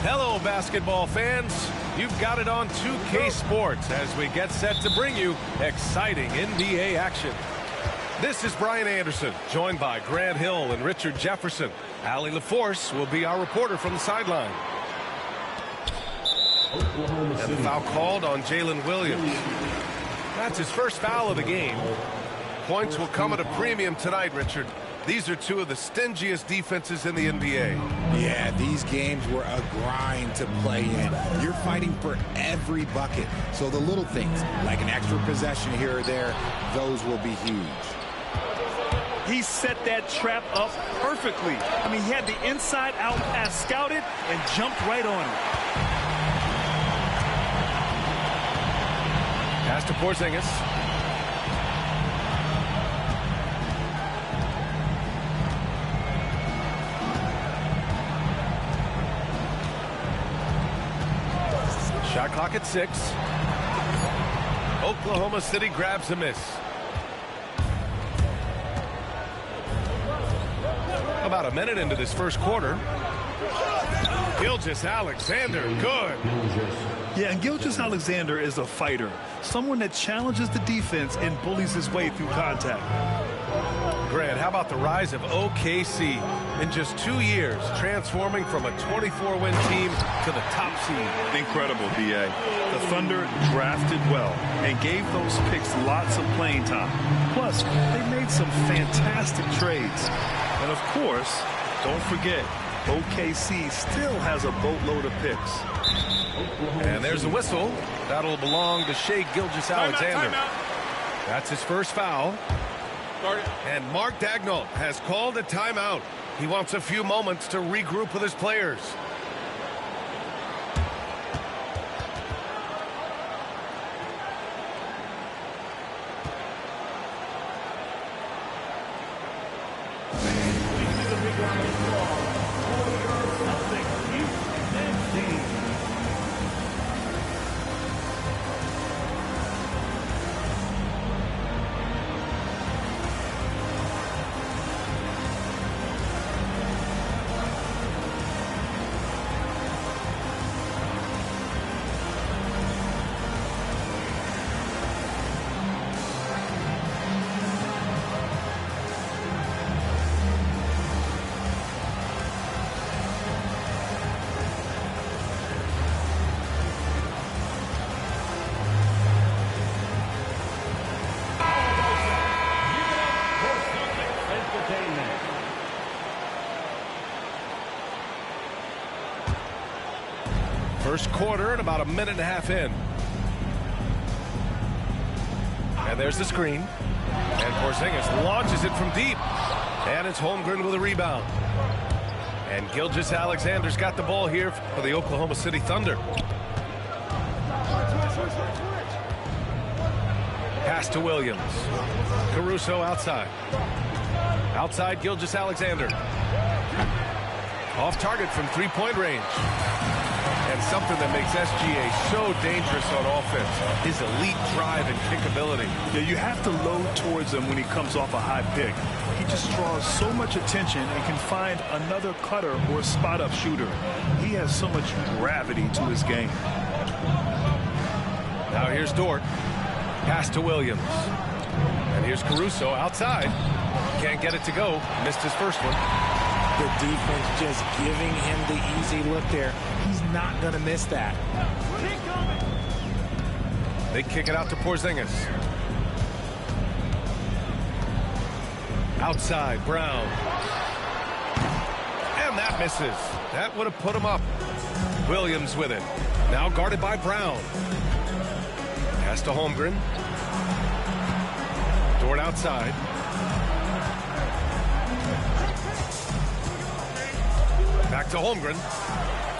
Hello, basketball fans. You've got it on 2K Sports as we get set to bring you exciting NBA action. This is Brian Anderson, joined by Grant Hill and Richard Jefferson. Allie LaForce will be our reporter from the sideline. And the foul called on Jalen Williams. That's his first foul of the game. Points will come at a premium tonight, Richard. These are two of the stingiest defenses in the NBA. Yeah, these games were a grind to play in. You're fighting for every bucket. So the little things, like an extra possession here or there, those will be huge. He set that trap up perfectly. I mean, he had the inside-out pass scouted and jumped right on it. Pass to Porzingis. Shot clock at 6. Oklahoma City grabs a miss. About a minute into this first quarter. Gilgeous-Alexander, good. Yeah, and Gilgeous-Alexander is a fighter. Someone that challenges the defense and bullies his way through contact. Grant, how about the rise of OKC in just 2 years, transforming from a 24-win team to the top seed? Incredible, B.A. The Thunder drafted well and gave those picks lots of playing time. Plus, they made some fantastic trades. And, of course, don't forget, OKC still has a boatload of picks. And there's a whistle. That'll belong to Shai Gilgeous-Alexander. That's his first foul. And Mark Daigneault has called a timeout. He wants a few moments to regroup with his players. First quarter and about a minute and a half in. And there's the screen. And Porzingis launches it from deep. And it's Holmgren with a rebound. And Gilgeous-Alexander's got the ball here for the Oklahoma City Thunder. Pass to Williams. Caruso outside. Outside Gilgeous-Alexander. Off target from three-point range. And something that makes SGA so dangerous on offense, his elite drive and kickability. Yeah, you have to load towards him when he comes off a high pick. He just draws so much attention and can find another cutter or spot-up shooter. He has so much gravity to his game. Now here's Dort. Pass to Williams. And here's Caruso outside. Can't get it to go. Missed his first one. The defense just giving him the easy look there. He's not going to miss that. They kick it out to Porzingis. Outside, Brown. And that misses. That would have put him up. Williams with it. Now guarded by Brown. Pass to Holmgren. Dort outside. Back to Holmgren.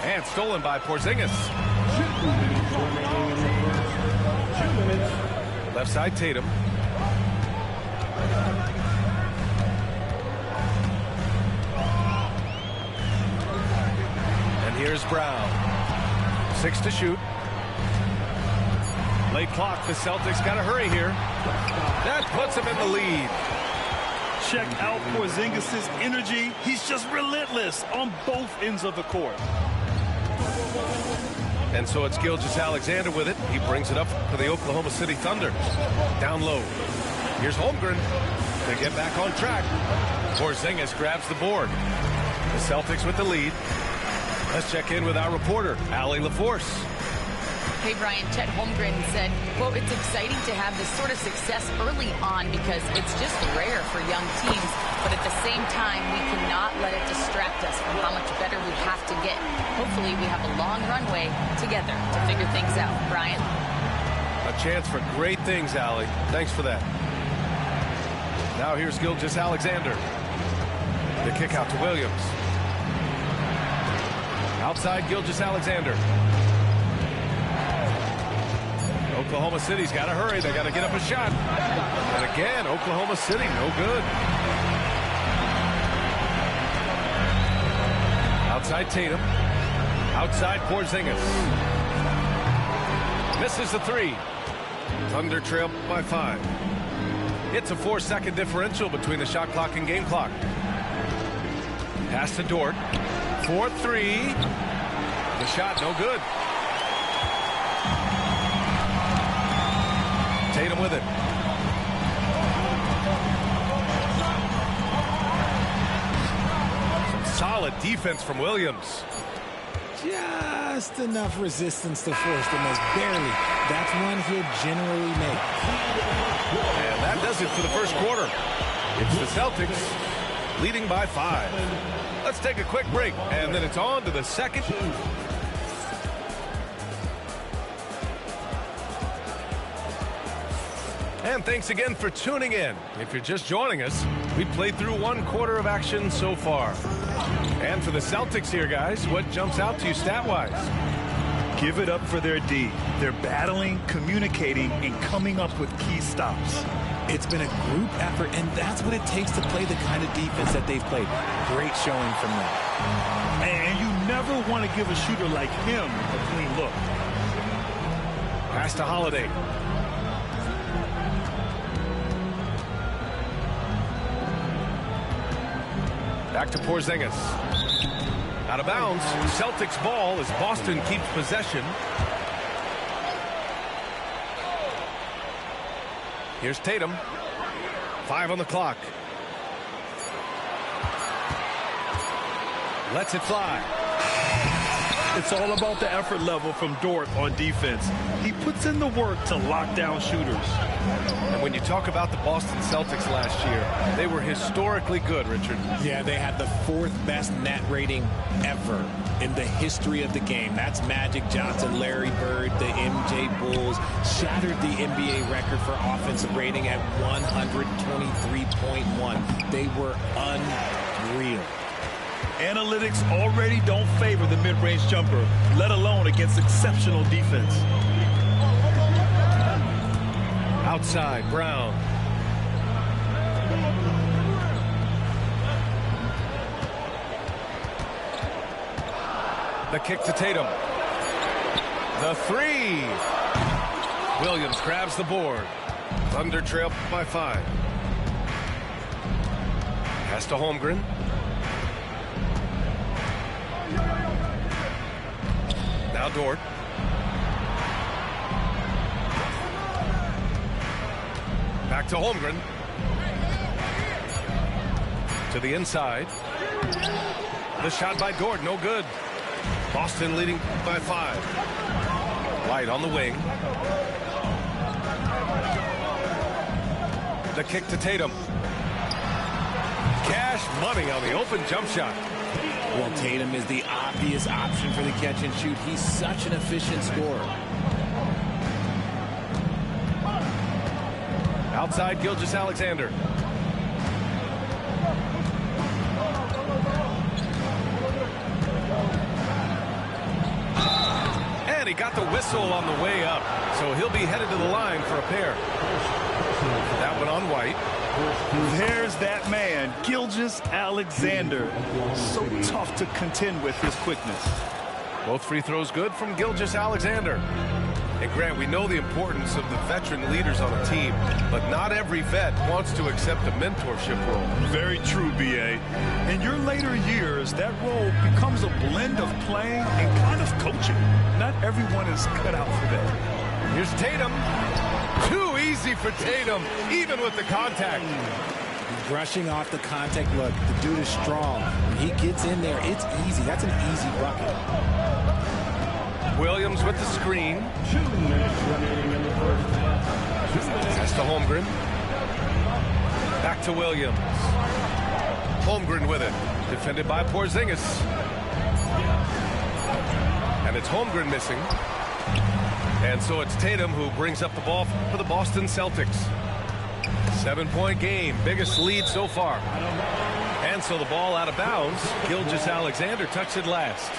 And stolen by Porzingis. Left side, Tatum. And here's Brown. 6 to shoot. Late clock. The Celtics got to hurry here. That puts them in the lead. Check out Porzingis' energy. He's just relentless on both ends of the court. And so it's Gilgeous-Alexander with it. He brings it up for the Oklahoma City Thunder. Down low. Here's Holmgren to get back on track. Porzingis grabs the board. The Celtics with the lead. Let's check in with our reporter, Allie LaForce. Hey, Brian, Chet Holmgren said, quote, it's exciting to have this sort of success early on because it's just rare for young teams. But at the same time, we cannot let it distract us from how much better we have to get. Hopefully, we have a long runway together to figure things out. Brian? A chance for great things, Allie. Thanks for that. Now here's Gilgeous-Alexander. The kick out to Williams. Outside Gilgeous-Alexander. Oklahoma City's got to hurry. They got to get up a shot. And again, Oklahoma City, no good. Outside Tatum. Outside Porzingis. Misses the three. Thunder trail by 5. It's a 4-second differential between the shot clock and game clock. Pass to Dort. 4-3. The shot, no good. Tatum with it. Some solid defense from Williams. Just enough resistance to force the miss. Barely. That's one he'll generally make. And that does it for the first quarter. It's the Celtics leading by 5. Let's take a quick break, and then it's on to the second. And thanks again for tuning in. If you're just joining us, we played through 1 quarter of action so far. And for the Celtics here, guys, what jumps out to you stat-wise? Give it up for their D. They're battling, communicating, and coming up with key stops. It's been a group effort, and that's what it takes to play the kind of defense that they've played. Great showing from them. And you never want to give a shooter like him a clean look. Pass to Holiday. Back to Porzingis. Out of bounds. Celtics ball as Boston keeps possession. Here's Tatum. 5 on the clock. Lets it fly. It's all about the effort level from Dort on defense. He puts in the work to lock down shooters. And when you talk about the Boston Celtics last year, they were historically good, Richard. Yeah, they had the 4th best net rating ever in the history of the game. That's Magic Johnson, Larry Bird, the MJ Bulls. Shattered the NBA record for offensive rating at 123.1. They were unreal. Analytics already don't favor the mid-range jumper, let alone against exceptional defense. Outside, Brown. The kick to Tatum. The 3. Williams grabs the board. Thunder trail by 5. Pass to Holmgren. Now Dort. Back to Holmgren. To the inside. The shot by Dort, no good. Boston leading by 5. White on the wing. The kick to Tatum. Cash money on the open jump shot. Well, Tatum is the obvious option for the catch and shoot. He's such an efficient scorer. Outside Gilgeous-Alexander. And he got the whistle on the way up. So he'll be headed to the line for a pair. That one on White. There's that man, Gilgeous-Alexander. So tough to contend with his quickness. Both free throws good from Gilgeous-Alexander. And Grant, we know the importance of the veteran leaders on a team, but not every vet wants to accept a mentorship role. Very true, B.A. In your later years, that role becomes a blend of playing and kind of coaching. Not everyone is cut out for that. Here's Tatum. Too easy for Tatum, even with the contact. Brushing off the contact. Look, the dude is strong. When he gets in there, it's easy. That's an easy bucket. Williams with the screen. 2 minutes remaining in the first half. Pass to Holmgren. Back to Williams. Holmgren with it. Defended by Porzingis. And it's Holmgren missing. And so it's Tatum who brings up the ball for the Boston Celtics. 7-point game. Biggest lead so far. And so the ball out of bounds. Gilgeous-Alexander touched it last.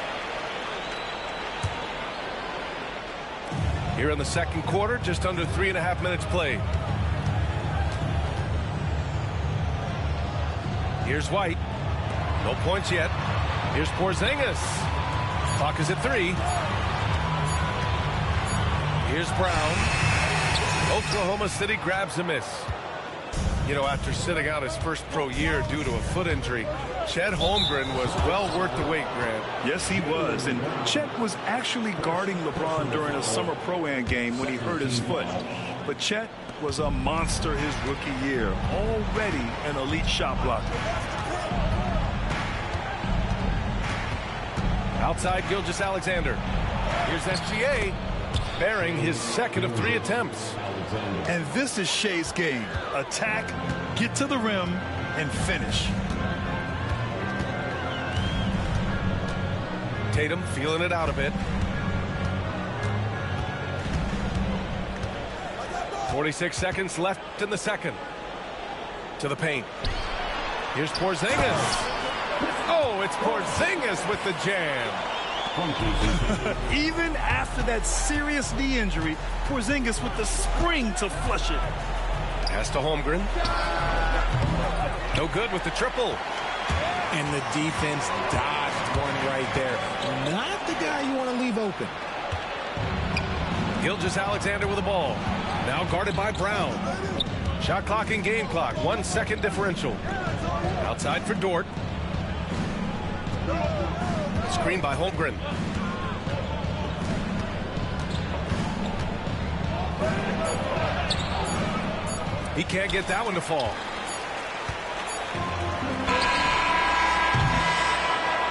Here in the second quarter, just under 3.5 minutes played. Here's White. No points yet. Here's Porzingis. Clock is at 3. Here's Brown. Oklahoma City grabs a miss. You know, after sitting out his first pro year due to a foot injury, Chet Holmgren was well worth the wait, Grant. Yes, he was. And Chet was actually guarding LeBron during a summer Pro-Am game when he hurt his foot. But Chet was a monster his rookie year. Already an elite shot blocker. Outside Gilgeous-Alexander. Here's SGA. Bearing his second of 3 attempts. And this is Shea's game. Attack, get to the rim, and finish. Tatum feeling it out a bit. 46 seconds left in the second. To the paint. Here's Porzingis. Oh, it's Porzingis with the jam. Even after that serious knee injury, Porzingis with the spring to flush it. Pass to Holmgren. No good with the triple. And the defense dodged one right there. Not the guy you want to leave open. Gilgeous-Alexander with the ball. Now guarded by Brown. Shot clock and game clock. 1 second differential. Outside for Dort. Screen by Holmgren. He can't get that one to fall.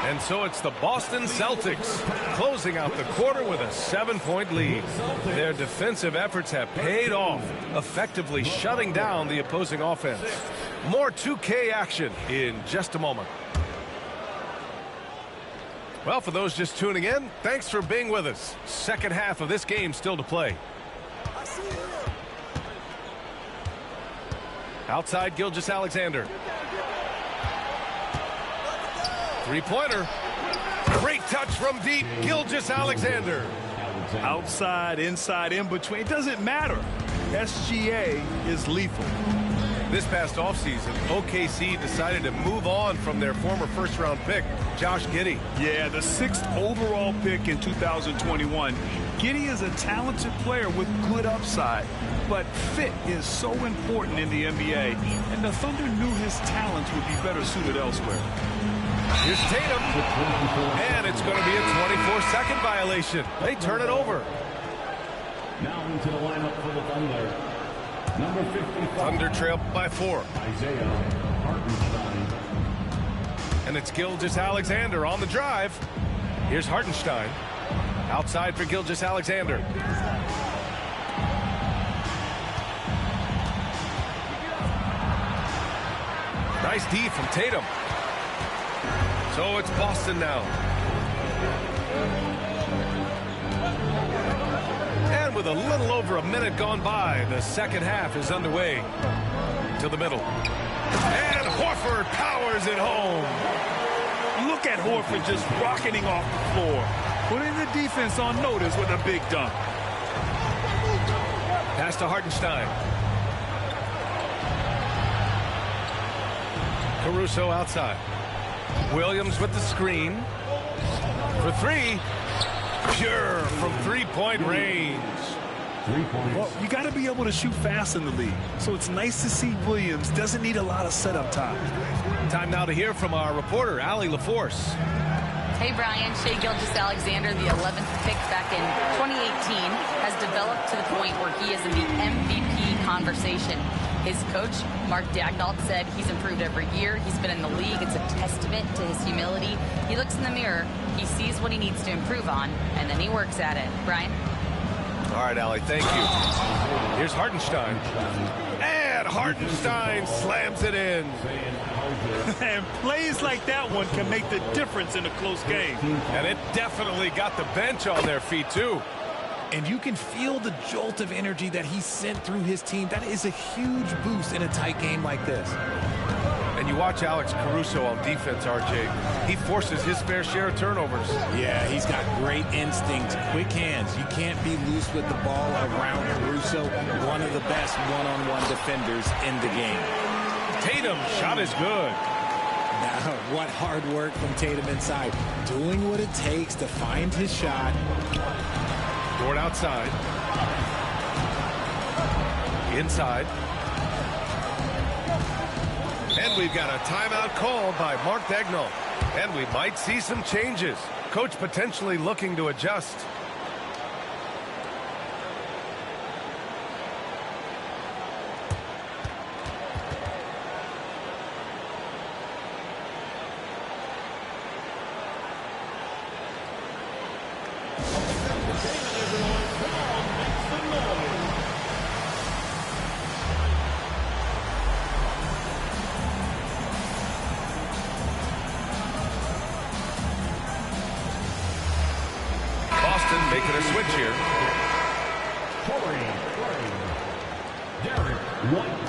And so it's the Boston Celtics closing out the quarter with a 7-point lead. Their defensive efforts have paid off, effectively shutting down the opposing offense. More 2K action in just a moment. Well, for those just tuning in, thanks for being with us. Second half of this game still to play. Outside Gilgeous-Alexander. Three-pointer. Great touch from deep. Gilgeous-Alexander. Outside, inside, in between. It doesn't matter. SGA is lethal. This past offseason, OKC decided to move on from their former first-round pick, Josh Giddey. Yeah, the 6th overall pick in 2021. Giddey is a talented player with good upside, but fit is so important in the NBA, and the Thunder knew his talents would be better suited elsewhere. Here's Tatum, and it's going to be a 24-second violation. They turn it over. Now into the lineup for the Thunder. Number 55. Thunder trail by 4. Isaiah Hartenstein. And it's Gilgeous-Alexander on the drive. Here's Hartenstein. Outside for Gilgeous-Alexander. Nice D from Tatum. So it's Boston now. And with a little over a minute gone by, the second half is underway. To the middle. And Horford powers it home. Look at Horford just rocketing off the floor. Putting the defense on notice with a big dunk. Pass to Hartenstein. Caruso outside. Williams with the screen. For 3. Pure from 3-point range. 3 points. Well, you got to be able to shoot fast in the league. So it's nice to see Williams doesn't need a lot of setup time. Time now to hear from our reporter, Allie LaForce. Hey, Brian. Shai Gilgeous-Alexander, the 11th pick back in 2018, has developed to the point where he is in the MVP conversation. His coach, Mark Daigneault, said he's improved every year. He's been in the league. It's a testament to his humility. He looks in the mirror, he sees what he needs to improve on, and then he works at it. Brian? All right, Allie, thank you. Here's Hartenstein. And Hartenstein slams it in. And plays like that one can make the difference in a close game. And it definitely got the bench on their feet, too. And you can feel the jolt of energy that he sent through his team. That is a huge boost in a tight game like this. And you watch Alex Caruso on defense, RJ. He forces his fair share of turnovers. Yeah, he's got great instincts, quick hands. You can't be loose with the ball around Caruso, one of the best one-on-one defenders in the game. Tatum shot is good. Now, what hard work from Tatum inside. Doing what it takes to find his shot. Dort outside. Inside. And we've got a timeout called by Mark Daigneault. And we might see some changes. Coach potentially looking to adjust. Making a switch here. Derek White.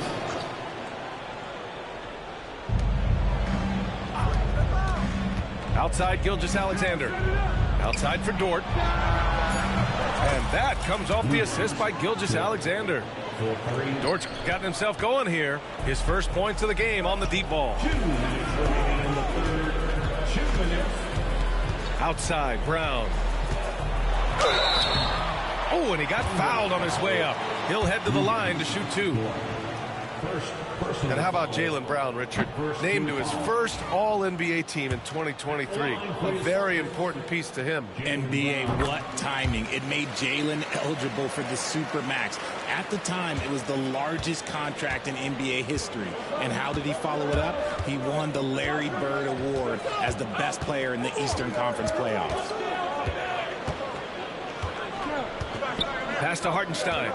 Outside Gilgeous-Alexander. Outside for Dort. And that comes off the assist by Gilgeous-Alexander. Dort's gotten himself going here. His first points of the game on the deep ball. 2 minutes remaining in the third. 2 minutes. Outside, Brown. Oh, and he got fouled on his way up. He'll head to the line to shoot 2. And how about Jaylen Brown, Richard? Named to his first All-NBA team in 2023. A very important piece to him. NBA, what timing. It made Jaylen eligible for the Supermax. At the time, it was the largest contract in NBA history. And how did he follow it up? He won the Larry Bird Award as the best player in the Eastern Conference playoffs. Pass to Hartenstein.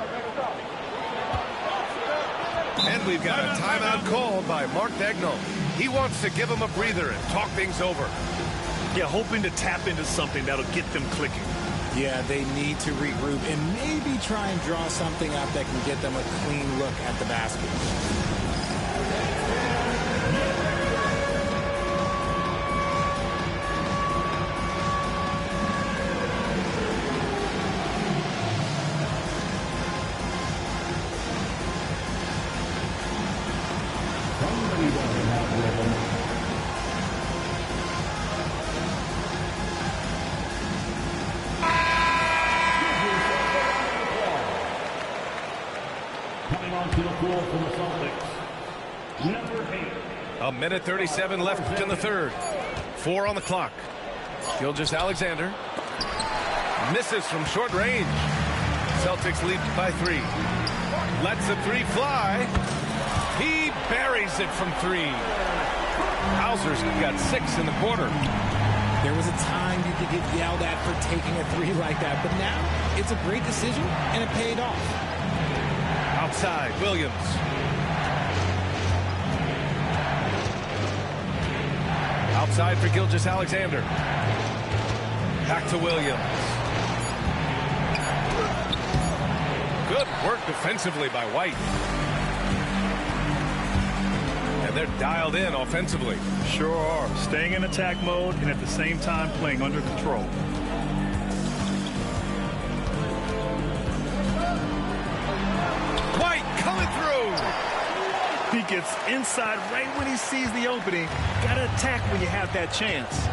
And we've got a timeout called by Mark Daigneault. He wants to give him a breather and talk things over. Yeah, hoping to tap into something that'll get them clicking. Yeah, they need to regroup and maybe try and draw something up that can get them a clean look at the basket. A minute 37 left in the third. 4 on the clock. Gilgeous-Alexander misses from short range. Celtics lead by 3. Lets the 3 fly. He buries it from 3. Hauser's got 6 in the quarter. There was a time you could get yelled at for taking a 3 like that, but now it's a great decision and it paid off. Outside, Williams. Outside for Gilgeous-Alexander. Back to Williams. Good work defensively by White. And they're dialed in offensively. Sure are. Staying in attack mode and at the same time playing under control. White coming through. He gets inside right when he sees the opening. Got to attack when you have that chance.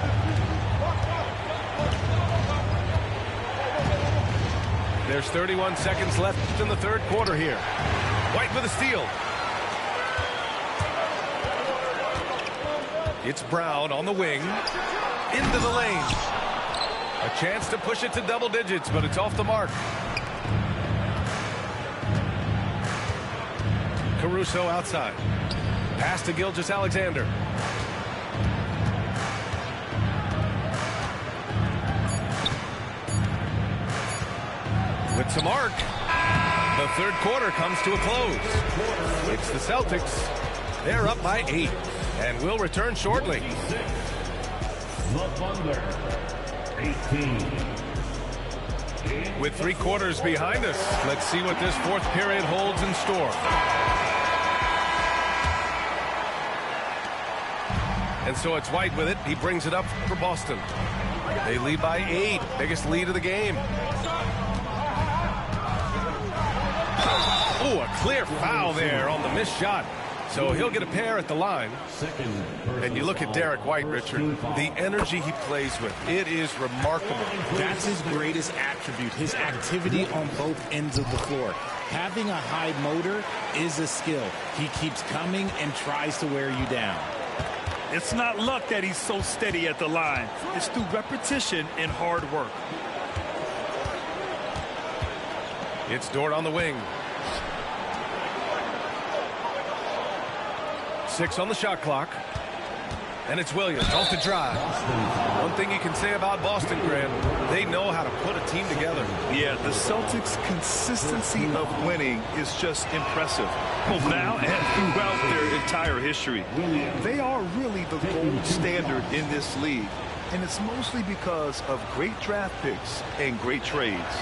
There's 31 seconds left in the third quarter here. White with a steal. It's Brown on the wing. Into the lane. A chance to push it to double digits, but it's off the mark. Caruso outside. Pass to Gilgeous-Alexander. With some arc. The third quarter comes to a close. It's the Celtics. They're up by 8 and will return shortly. The Thunder, 18. With 3 quarters behind us, let's see what this fourth period holds in store. And so it's White with it. He brings it up for Boston. They lead by 8. Biggest lead of the game. Oh, a clear foul there on the missed shot. So he'll get a pair at the line. And you look at Derek White, Richard, the energy he plays with, it is remarkable. That's his greatest attribute, his activity on both ends of the floor. Having a high motor is a skill. He keeps coming and tries to wear you down. It's not luck that he's so steady at the line. It's through repetition and hard work. It's Dort on the wing. 6 on the shot clock. And it's Williams off the drive. One thing you can say about Boston, Grant, they know how to put a team together. Yeah, the Celtics' consistency of winning is just impressive. Both now and throughout their entire history. They are really the gold standard in this league. And it's mostly because of great draft picks and great trades.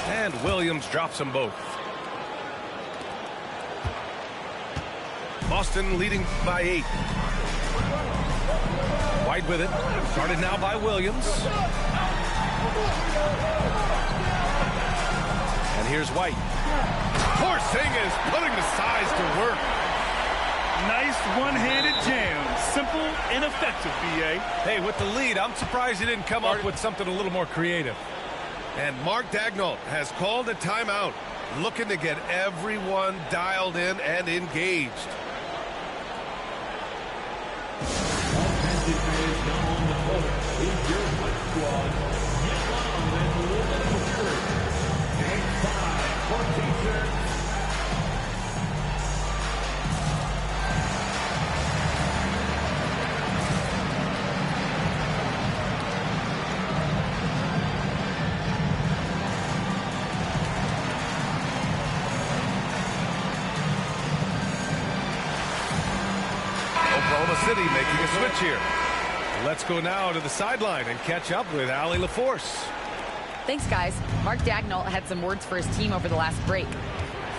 And Williams drops them both. Boston leading by 8. White with it. Started now by Williams. And here's White. Porzingis putting the size to work. Nice one-handed jam. Simple and effective, B.A. Hey, with the lead, I'm surprised he didn't come up with something a little more creative. And Mark Daigneault has called a timeout, looking to get everyone dialed in and engaged. Offensive players now on the court is your White squad. Get on and look at the shirt. Take 5 for T-shirts. Oklahoma City making a switch here. Let's go now to the sideline and catch up with Allie LaForce. Thanks, guys. Mark Daigneault had some words for his team over the last break.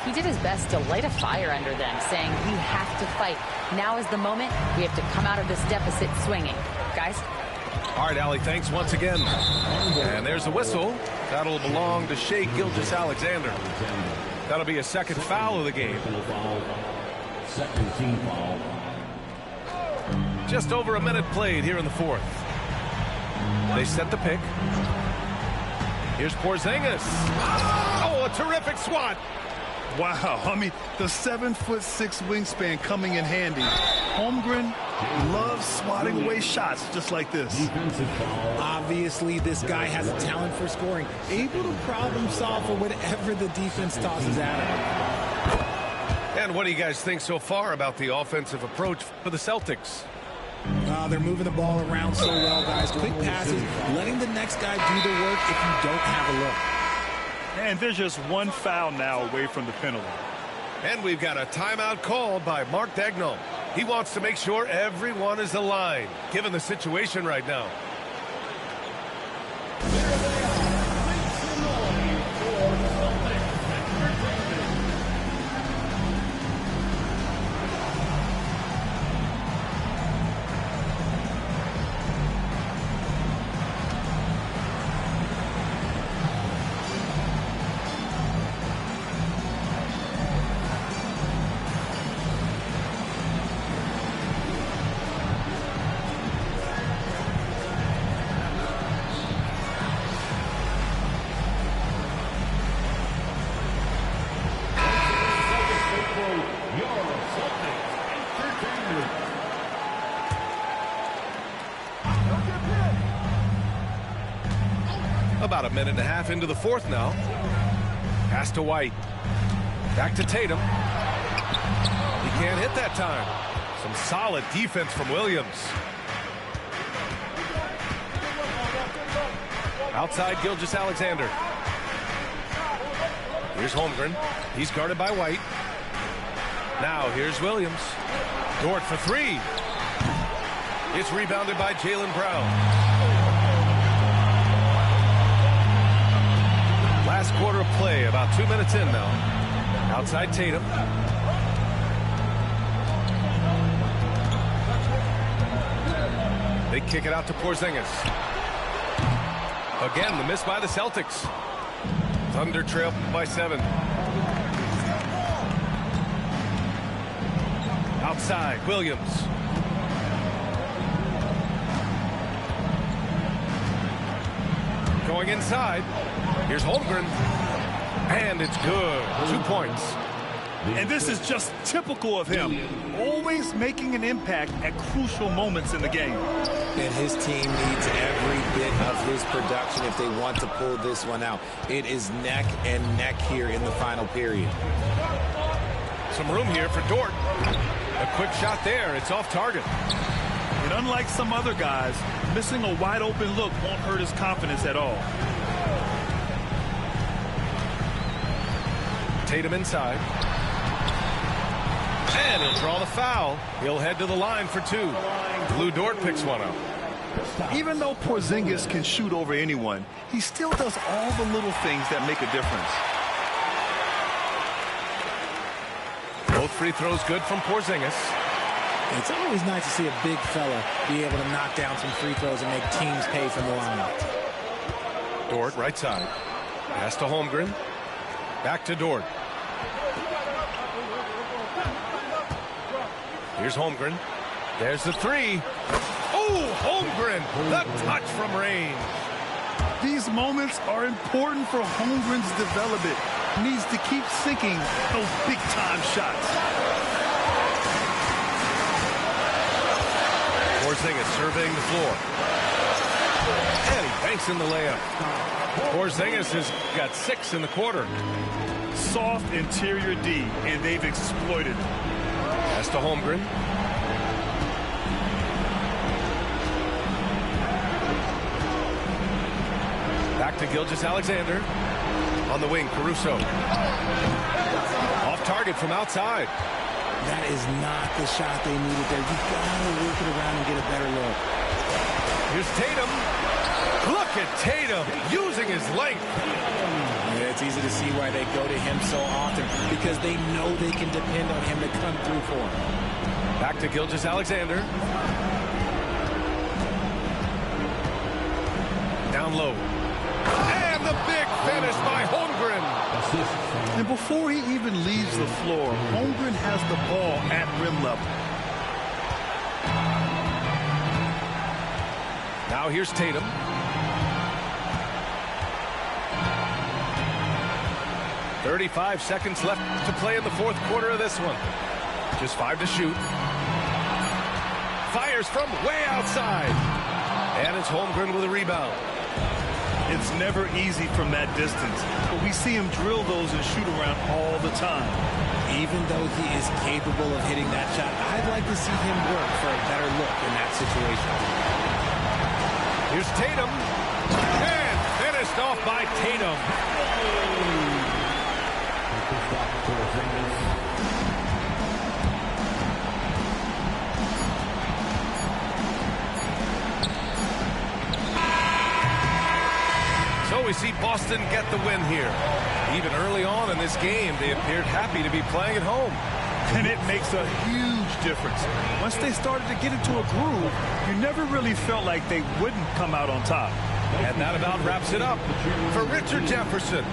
He did his best to light a fire under them, saying we have to fight. Now is the moment. We have to come out of this deficit swinging. Guys? All right, Allie, thanks once again. And there's a whistle. That'll belong to Shai Gilgeous-Alexander. That'll be a second foul of the game. Second team foul. Just over a minute played here in the fourth. They set the pick. Here's Porzingis. Oh, a terrific swat. Wow, I mean, the 7'6" wingspan coming in handy. Holmgren loves swatting away shots just like this. Defensive foul. Obviously, this guy has a talent for scoring, able to problem solve for whatever the defense tosses at him. And what do you guys think so far about the offensive approach for the Celtics? They're moving the ball around so well, guys. Quick passes, letting the next guy do the work if you don't have a look. And there's just one foul now away from the penalty. And we've got a timeout called by Mark Daigneault. He wants to make sure everyone is aligned, given the situation right now. About a minute and a half into the fourth now. Pass to White. Back to Tatum. He can't hit that time. Some solid defense from Williams. Outside Gilgeous-Alexander. Here's Holmgren. He's guarded by White. Now here's Williams. Dort for three. It's rebounded by Jaylen Brown. Last quarter of play, about 2 minutes in now. Outside Tatum. They kick it out to Porzingis. Again, the miss by the Celtics. Thunder trail by 7. Outside, Williams. Going inside. Here's Holmgren. And it's good. 2 points. And this is just typical of him. Always making an impact at crucial moments in the game. And his team needs every bit of his production if they want to pull this one out. It is neck and neck here in the final period. Some room here for Dort. A quick shot there. It's off target. And unlike some other guys, missing a wide open look won't hurt his confidence at all. Tatum inside. And he'll draw the foul. He'll head to the line for 2. Lou Dort picks one up. Even though Porzingis can shoot over anyone, he still does all the little things that make a difference. Both free throws good from Porzingis. It's always nice to see a big fella be able to knock down some free throws and make teams pay from the line. Dort right side. Pass to Holmgren. Back to Dort. Here's Holmgren. There's the three. Oh, Holmgren, the touch from range. These moments are important for Holmgren's development. He needs to keep sinking those big-time shots. Porzingis surveying the floor. And he banks in the layup. Porzingis has got 6 in the quarter. Soft interior D, and they've exploited it. Pass to Holmgren. Back to Gilgeous-Alexander. On the wing, Caruso. Off target from outside. That is not the shot they needed there. You've got to work it around and get a better look. Here's Tatum. Look at Tatum using his length. Yeah, it's easy to see why they go to him so often, because they know they can depend on him to come through for them. Back to Gilgeous-Alexander. Down low. And the big finish by Holmgren. And before he even leaves the floor, Holmgren has the ball at rim level. Now here's Tatum. "35 seconds left to play in the fourth quarter of this one. Just 5 to shoot. Fires from way outside. And it's Holmgren with a rebound. It's never easy from that distance, but we see him drill those and shoot around all the time. Even though he is capable of hitting that shot, I'd like to see him work for a better look in that situation. Here's Tatum. And finished off by Tatum. So we see Boston get the win here. Even early on in this game, they appeared happy to be playing at home. And it makes a huge difference. Once they started to get into a groove, you never really felt like they wouldn't come out on top. And that about wraps it up for Richard Jefferson.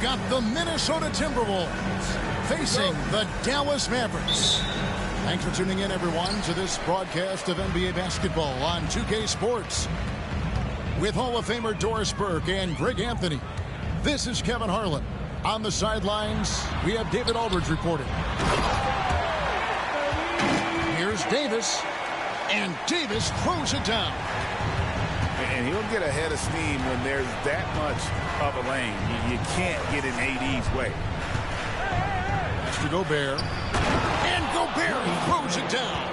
got the Minnesota Timberwolves facing the Dallas Mavericks. Thanks for tuning in, everyone, to this broadcast of NBA basketball on 2K Sports. With Hall of Famer Doris Burke and Greg Anthony, this is Kevin Harlan. On the sidelines, we have David Aldridge reporting. Here's Davis, and Davis throws it down. And he'll get ahead of steam when there's that much of a lane. You can't get in AD's way. That's to Gobert. And Gobert throws it down.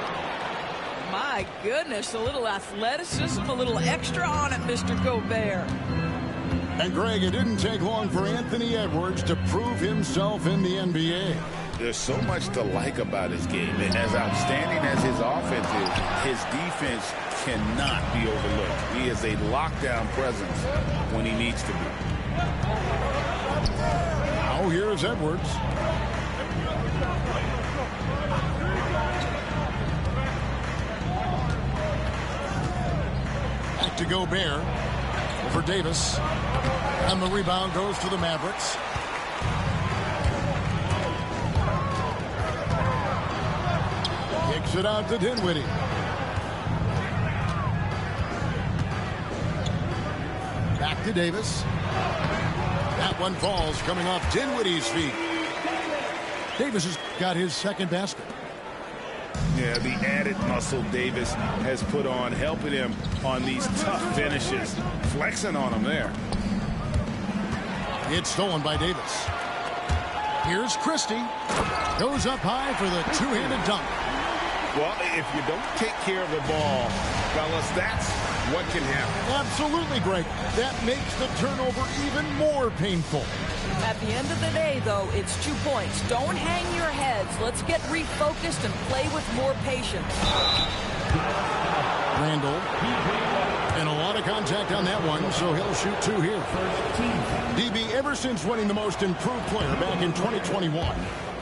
My goodness, a little athleticism, a little extra on it, Mr. Gobert. And Greg, it didn't take long for Anthony Edwards to prove himself in the NBA. There's so much to like about his game. As outstanding as his offense is, his defense cannot be overlooked. He is a lockdown presence when he needs to be. Now here's Edwards. Back to Gobert. Over Davis. And the rebound goes to the Mavericks. Kicks it out to Dinwiddie. Back to Davis. That one falls coming off Dinwiddie's feet. Davis has got his second basket. Yeah, the added muscle Davis has put on, helping him on these tough finishes. Flexing on him there. It's stolen by Davis. Here's Christie. Goes up high for the two-handed dunk. Well, if you don't take care of the ball, fellas, that's what can happen. Absolutely, Greg. That makes the turnover even more painful. At the end of the day, though, it's 2 points. Don't hang your heads. Let's get refocused and play with more patience. Randall. And a lot of contact on that one, so he'll shoot 2 here. DB, ever since winning the most improved player back in 2021,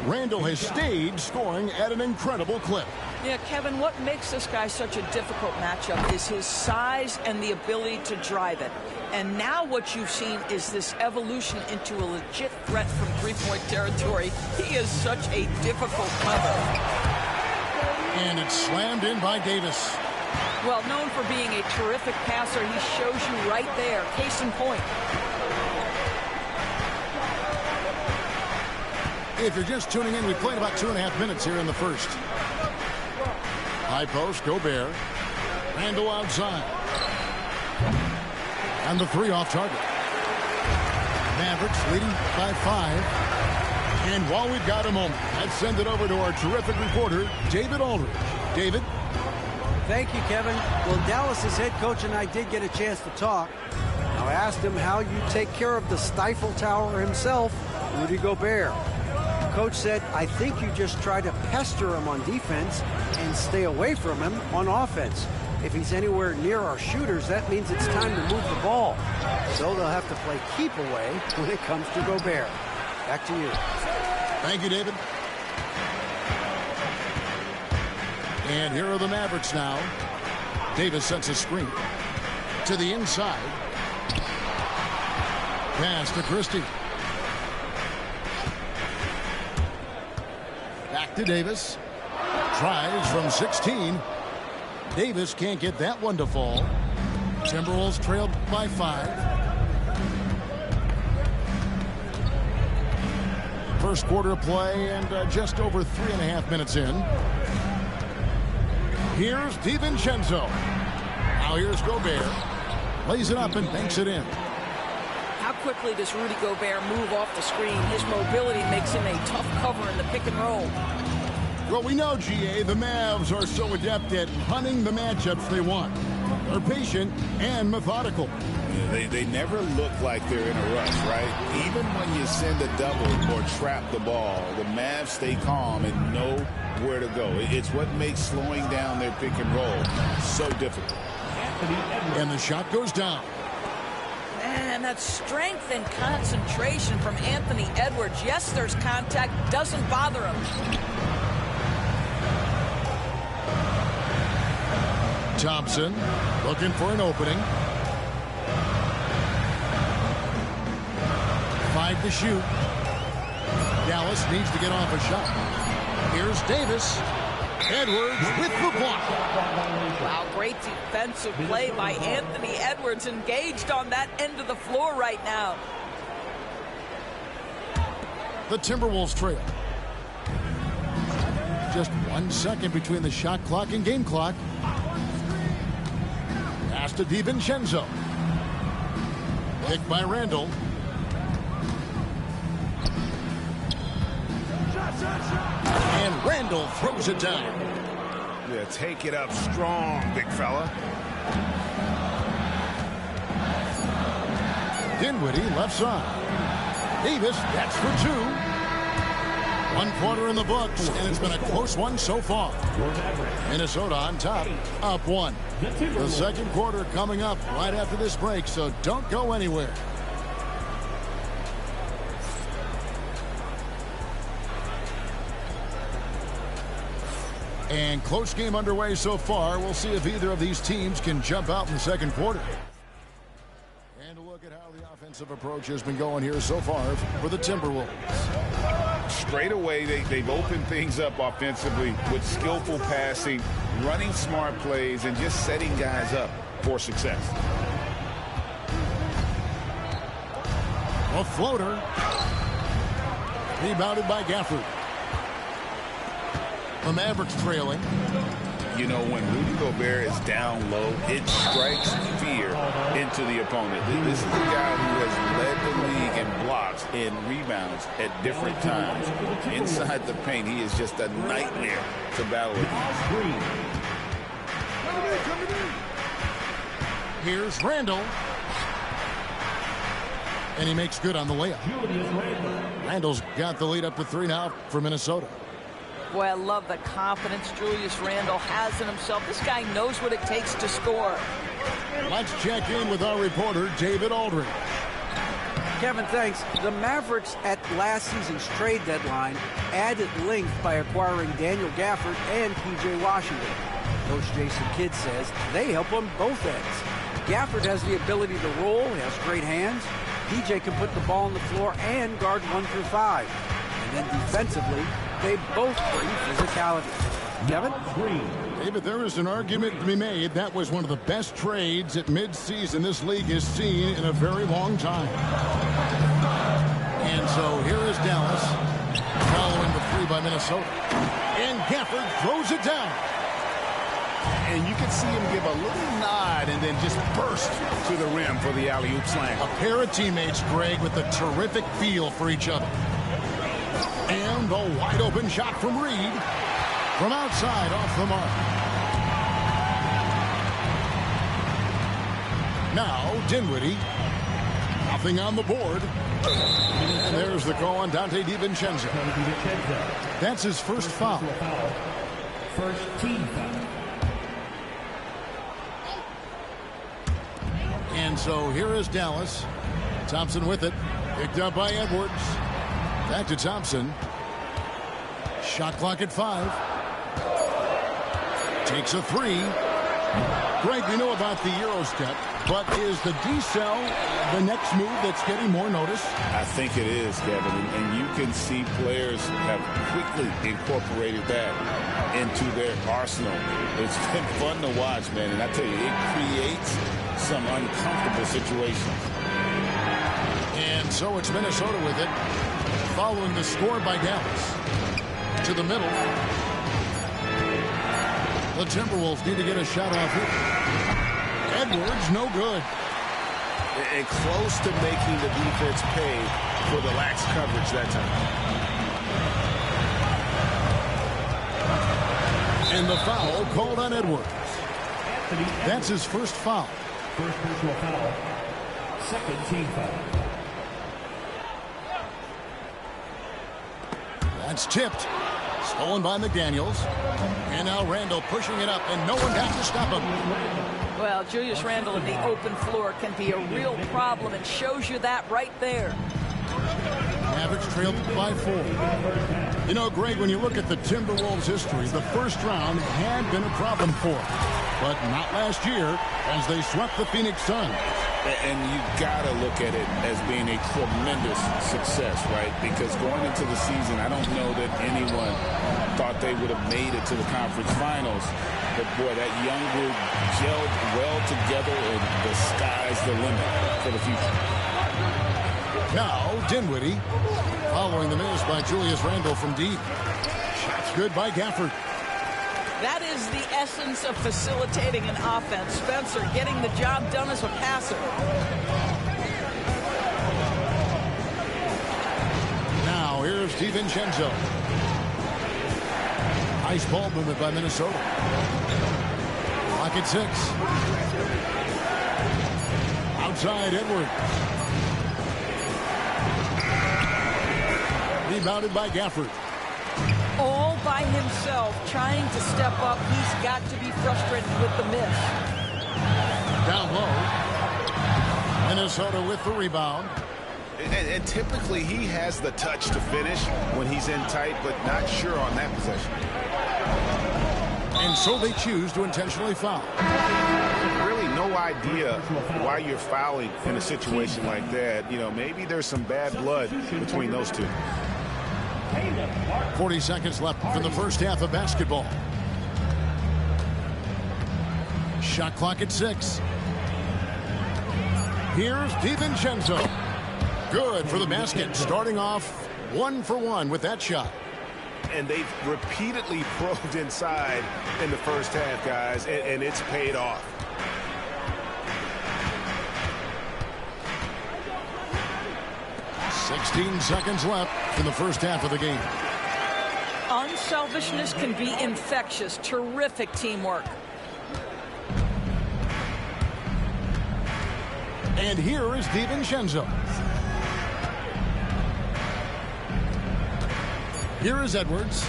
Randall has stayed scoring at an incredible clip. Yeah, Kevin, what makes this guy such a difficult matchup is his size and the ability to drive it. And now what you've seen is this evolution into a legit threat from three-point territory. He is such a difficult cover. And it's slammed in by Davis. Well, known for being a terrific passer, he shows you right there. Case in point. If you're just tuning in, we played about 2.5 minutes here in the first. High post, Gobert. Randall outside. And the 3 off target. Mavericks leading by 5. And while we've got a moment, let's send it over to our terrific reporter, David Aldridge. David? Thank you, Kevin. Well, Dallas's head coach and I did get a chance to talk. I asked him how you take care of the Stifle Tower himself, Rudy Gobert. Coach said, I think you just try to pester him on defense and stay away from him on offense. If he's anywhere near our shooters, that means it's time to move the ball. So they'll have to play keep away when it comes to Gobert. Back to you. Thank you, David. And here are the Mavericks now. Davis sets a screen to the inside. Pass to Christie. Back to Davis. Tries from 16. Davis can't get that one to fall. Timberwolves trailed by 5. First quarter of play and just over 3.5 minutes in. Here's DiVincenzo. Now here's Gobert. Lays it up and banks it in. How quickly does Rudy Gobert move off the screen? His mobility makes him a tough cover in the pick and roll. Well, we know, GA, the Mavs are so adept at hunting the matchups they want. They're patient and methodical. Yeah, they never look like they're in a rush, right? Even when you send a double or trap the ball, the Mavs stay calm and know where to go. It's what makes slowing down their pick and roll so difficult. And the shot goes down. Man, that strength and concentration from Anthony Edwards. Yes, there's contact. Doesn't bother him. Thompson looking for an opening. Tried to shoot. Dallas needs to get off a shot. Here's Davis. Edwards with the block. Wow, great defensive play by Anthony Edwards, engaged on that end of the floor right now. The Timberwolves trail. Just 1 second between the shot clock and game clock. Pass to DiVincenzo. Picked by Randall. And Randall throws it down. Yeah, take it up strong, big fella. Dinwiddie left side. Davis, that's for two. 1 quarter in the books, and it's been a close one so far. Minnesota on top, up 1. The second quarter coming up right after this break, so don't go anywhere. And close game underway so far. We'll see if either of these teams can jump out in the second quarter. And a look at how the offensive approach has been going here so far for the Timberwolves. Straight away, they've opened things up offensively with skillful passing, running smart plays, and just setting guys up for success. A floater. Rebounded by Gafford. The Mavericks trailing. You know, when Rudy Gobert is down low, it strikes fear into the opponent. This is a guy who has led the league in blocks and rebounds at different times. Inside the paint, he is just a nightmare to battle against. Here's Randall. And he makes good on the layup. Randall's got the lead up to 3 now for Minnesota. Boy, I love the confidence Julius Randle has in himself. This guy knows what it takes to score. Let's check in with our reporter, David Aldridge. Kevin, thanks. The Mavericks at last season's trade deadline added length by acquiring Daniel Gafford and P.J. Washington. Coach Jason Kidd says they help on both ends. Gafford has the ability to roll, he has great hands. P.J. can put the ball on the floor and guard 1 through 5. And then defensively, they both bring physicality. Kevin? David, there is an argument to be made. That was one of the best trades at midseason this league has seen in a very long time. And so here is Dallas following the 3 by Minnesota. And Gafford throws it down. And you can see him give a little nod and then just burst to the rim for the alley-oop slam. A pair of teammates, Greg, with a terrific feel for each other. And the wide open shot from Reed. From outside off the mark. Now Dinwiddie. Nothing on the board. And there's the call on Dante DiVincenzo. That's his first foul. First team foul. And so here is Dallas. Thompson with it. Picked up by Edwards. Back to Thompson. Shot clock at 5. Takes a 3. Greg, we know about the Euro step, but is the decel the next move that's getting more notice? I think it is, Kevin, and you can see players have quickly incorporated that into their arsenal. It's been fun to watch, man, and I tell you, it creates some uncomfortable situations. And so it's Minnesota with it, following the score by Dallas. To the middle. The Timberwolves need to get a shot off here. Edwards, no good. And close to making the defense pay for the lax coverage that time. And the foul called on Edwards. That's his first foul. First personal foul. Second team foul. That's tipped. Stolen by McDaniels. And now Randall pushing it up, and no one has to stop him. Well, Julius Randle in the open floor can be a real problem, and shows you that right there. Mavericks trailed by 4. You know, Greg, when you look at the Timberwolves' history, the first round had been a problem for them. but not last year as they swept the Phoenix Suns. And you got to look at it as being a tremendous success, right? Because going into the season, I don't know that anyone thought they would have made it to the conference finals. But, boy, that young group gelled well together, and the sky's the limit for the future. Now, Dinwiddie, following the miss by Julius Randle from deep. Shots good by Gafford. That is the essence of facilitating an offense. Spencer getting the job done as a passer. Now, here's DiVincenzo. Nice ball movement by Minnesota. Clock at 6. Outside, Edwards. Rebounded by Gafford. All by himself, trying to step up. He's got to be frustrated with the miss. Down low. Minnesota with the rebound. And typically he has the touch to finish when he's in tight, but not sure on that possession. And so they choose to intentionally foul. Really no idea why you're fouling in a situation like that. You know, maybe there's some bad blood between those two. 40 seconds left for the first half of basketball. Shot clock at 6. Here's DiVincenzo. Good for the basket. Starting off 1 for 1 with that shot. And they've repeatedly probed inside in the first half, guys, and it's paid off. $16 seconds left in the first half of the game. Unselfishness can be infectious. Terrific teamwork. And here is DiVincenzo. Here is Edwards.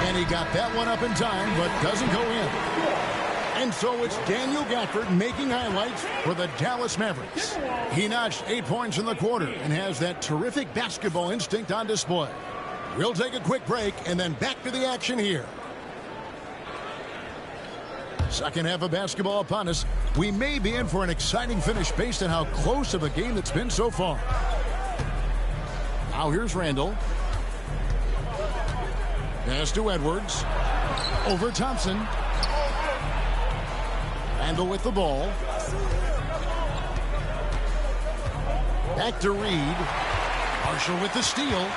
And he got that one up in time, but doesn't go in. And so it's Daniel Gafford making highlights for the Dallas Mavericks. He notched 8 points in the quarter and has that terrific basketball instinct on display. We'll take a quick break and then back to the action here. Second half of basketball upon us. We may be in for an exciting finish based on how close of a game it's been so far. Now here's Randle. Pass to Edwards. Over Thompson. Randle with the ball. Back to Reed. Marshall with the steal.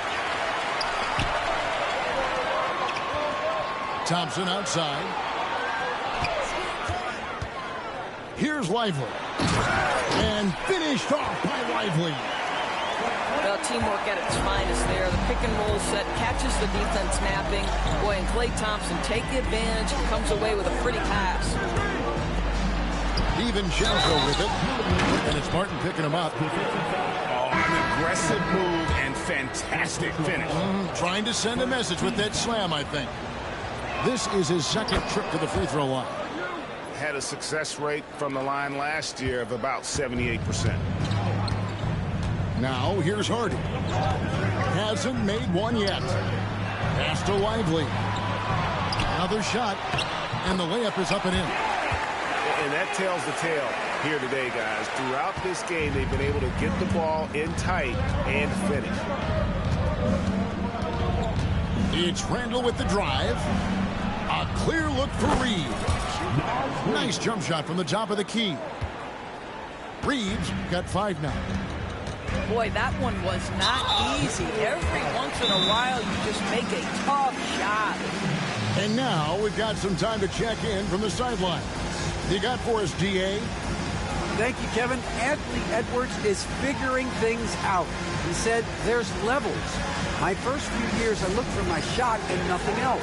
Thompson outside. Here's Lively. And finished off by Lively. Well, teamwork at its finest there. The pick and roll set catches the defense napping. Boy, and Klay Thompson take the advantage and comes away with a pretty pass. DiVincenzo with it. And it's Martin picking him up. Oh, an aggressive move and fantastic finish. Trying to send a message with that slam, I think. This is his second trip to the free throw line. Had a success rate from the line last year of about 78%. Now here's Hardy. Hasn't made one yet. Pass to Lively. Another shot. And the layup is up and in. And that tells the tale here today, guys. Throughout this game, they've been able to get the ball in tight and finish. It's Randle with the drive. A clear look for Reed. Nice jump shot from the top of the key. Reeves got 5 now. Boy, that one was not easy. Every once in a while, you just make a tough shot. And now we've got some time to check in from the sideline. You got for us, DA? Thank you, Kevin. Anthony Edwards is figuring things out. He said there's levels. My first few years, I looked for my shot and nothing else.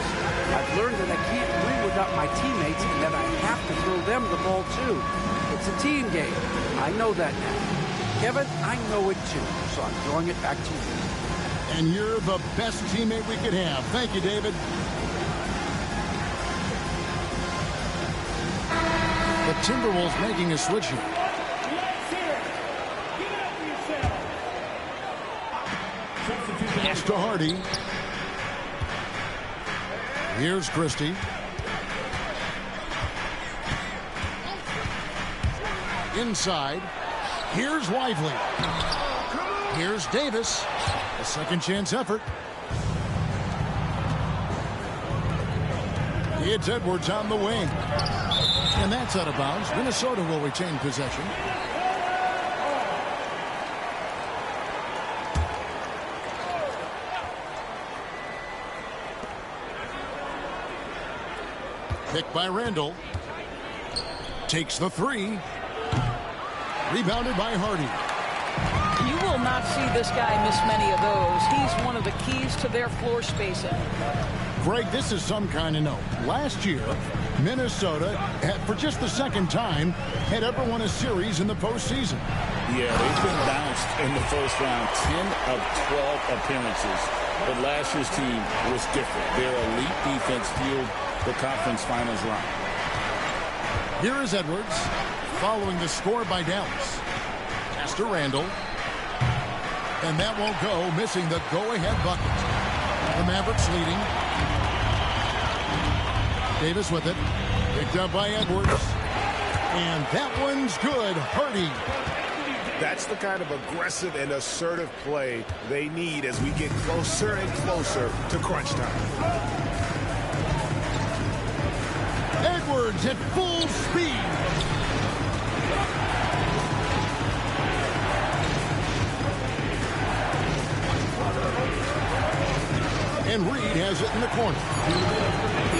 I've learned that I can't win without my teammates and that I have to throw them the ball, too. It's a team game. I know that now. Kevin, I know it, too, so I'm throwing it back to you. And you're the best teammate we could have. Thank you, David. The Timberwolves making a switch here. Pass to Hardy. Here's Christie. inside. Here's Lively. Here's Davis. A second chance effort. It's Edwards on the wing. And that's out of bounds. Minnesota will retain possession. Picked by Randall. Takes the three. Rebounded by Hardy. You will not see this guy miss many of those. He's one of the keys to their floor spacing. Greg, this is some kind of note. Last year, Minnesota, for just the second time, had ever won a series in the postseason. Yeah, they've been bounced in the first round, 10 of 12 appearances. But last year's team was different. Their elite defense fueled the conference finals run. Here is Edwards, following the score by Dallas. Pass to Randall. And that won't go, missing the go-ahead bucket. The Mavericks leading. Davis with it. Picked up by Edwards. And that one's good. Hardy. That's the kind of aggressive and assertive play they need as we get closer and closer to crunch time. Edwards at full speed. And Reed has it in the corner.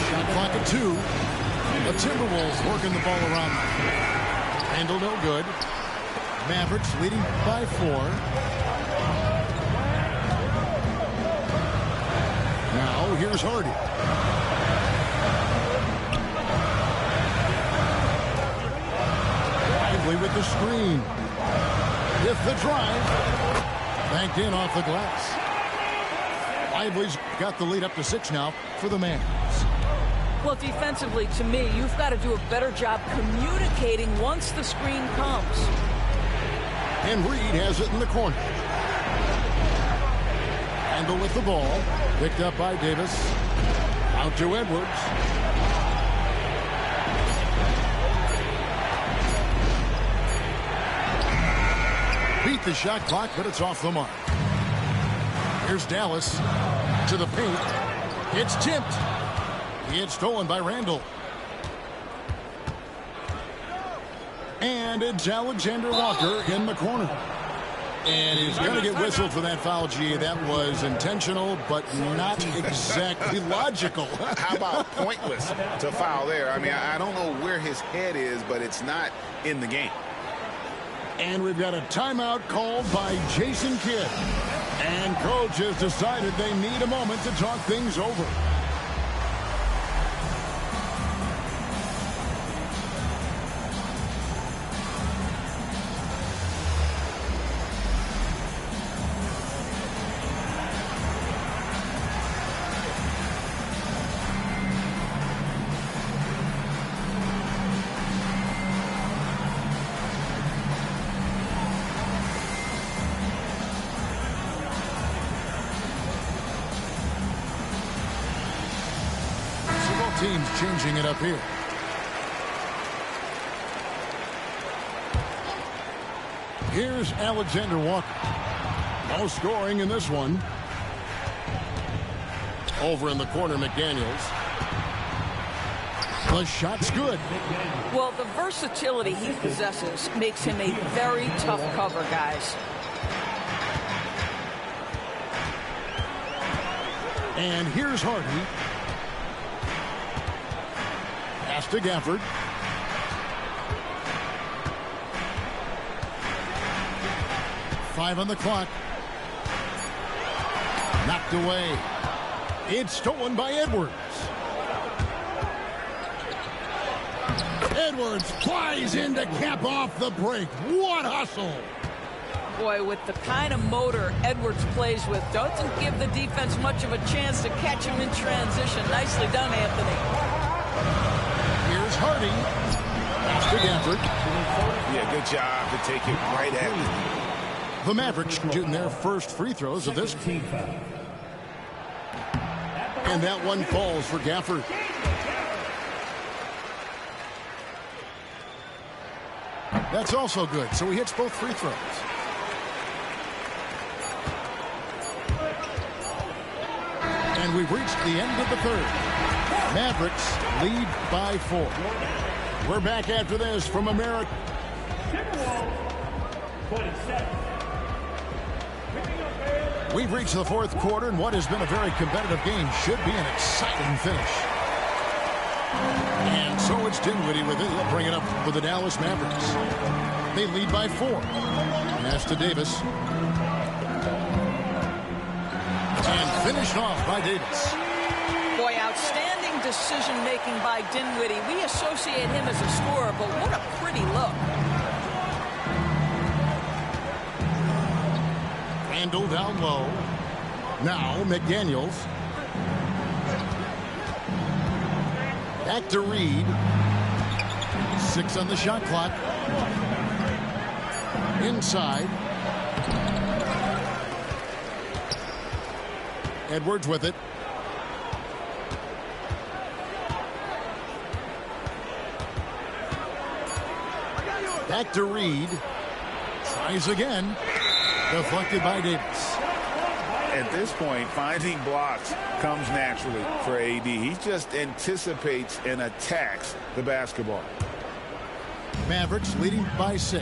Shot clock at 2. The Timberwolves working the ball around. Handle no good. Mavericks leading by 4. Now here's Hardy. Lively with the screen. With the drive. Banked in off the glass. Lively's got the lead up to 6 now for the Mavs. Well, defensively, to me, you've got to do a better job communicating once the screen comes. And Reed has it in the corner. Handle with the ball. Picked up by Davis. Out to Edwards. Beat the shot clock, but it's off the mark. Here's Dallas to the paint. It's tipped. It's stolen by Randall. And it's Alexander Walker in the corner. And he's going to get whistled for that foul, G. That was intentional, but not exactly logical. How about pointless to foul there? I mean, I don't know where his head is, but it's not in the game. And we've got a timeout called by Jason Kidd. And coach has decided they need a moment to talk things over. Teams changing it up here. Here's Alexander Walker. No scoring in this one. Over in the corner, McDaniels. The shot's good. Well, the versatility he possesses makes him a very tough cover, guys. And here's Hardy. Pass to Gafford. Five on the clock. Knocked away. It's stolen by Edwards. Edwards flies in to cap off the break. What hustle! Boy, with the kind of motor Edwards plays with, doesn't give the defense much of a chance to catch him in transition. Nicely done, Anthony. Here's Hardy. Pass to Gafford. Yeah, good job to take it right at him. The Mavericks shooting their first free throws of this. And that one falls for Gafford. That's also good, so he hits both free throws. And we've reached the end of the third. Mavericks lead by 4. We're back after this from America. We've reached the fourth quarter, and what has been a very competitive game should be an exciting finish. And so it's Dinwiddie with it. He'll bring it up for the Dallas Mavericks. They lead by 4. Pass to Davis. And finished off by Davis. Boy, outstanding decision-making by Dinwiddie. We associate him as a scorer, but what a pretty look. Randall down low. Now McDaniels. Back to Reed. 6 on the shot clock. Inside. Edwards with it. Back to Reed. Tries again. Deflected by Davis. At this point, finding blocks comes naturally for AD. He just anticipates and attacks the basketball. Mavericks leading by 6.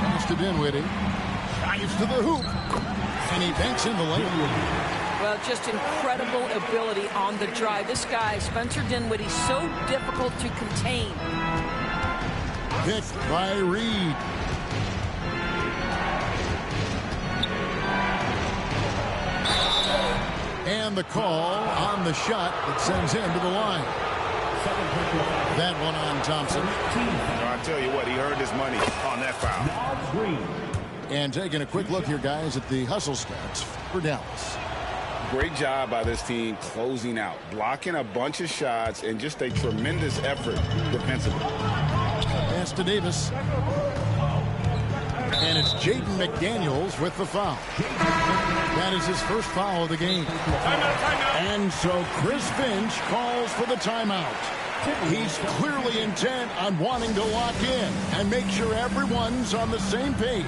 Pass to Dinwiddie. Dives to the hoop. And he banks in the layup. Well, just incredible ability on the drive. This guy, Spencer Dinwiddie, so difficult to contain. Picked by Reed. And the call on the shot that sends him to the line. That one on Thompson. I'll tell you what, he earned his money on that foul. And taking a quick look here, guys, at the hustle stats for Dallas. Great job by this team closing out, blocking a bunch of shots, and just a tremendous effort defensively. Pass to Davis. And it's Jaden McDaniels with the foul. That is his first foul of the game. And so Chris Finch calls for the timeout. He's clearly intent on wanting to lock in and make sure everyone's on the same page.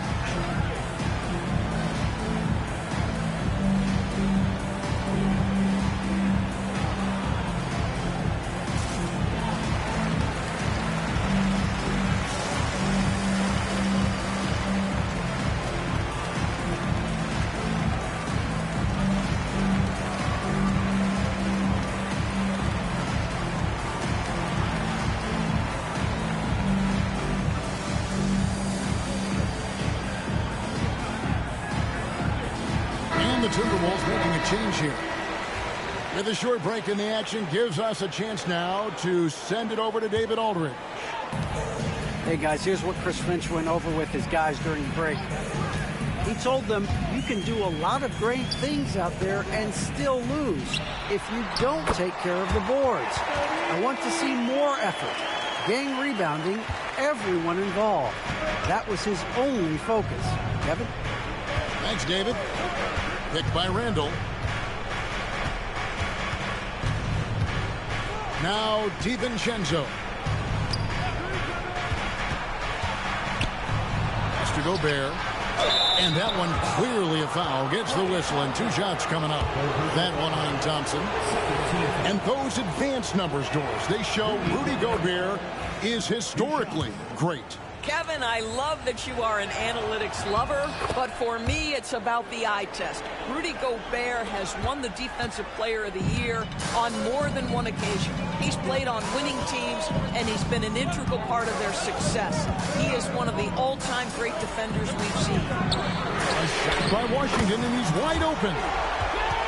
Timberwolves making a change here. With a short break in the action, gives us a chance now to send it over to David Aldridge. Hey guys, here's what Chris Finch went over with his guys during the break. He told them you can do a lot of great things out there and still lose if you don't take care of the boards. I want to see more effort, gang rebounding, everyone involved. That was his only focus. Kevin? Thanks, David. Picked by Randall. Now DiVincenzo. Mr. Gobert. And that one clearly a foul. Gets the whistle and 2 shots coming up. That one on Thompson. And those advanced numbers, Doris, they show Rudy Gobert is historically great. Kevin, I love that you are an analytics lover, but for me, it's about the eye test. Rudy Gobert has won the Defensive Player of the Year on more than one occasion. He's played on winning teams, and he's been an integral part of their success. He is one of the all-time great defenders we've seen. A shot by Washington, and he's wide open.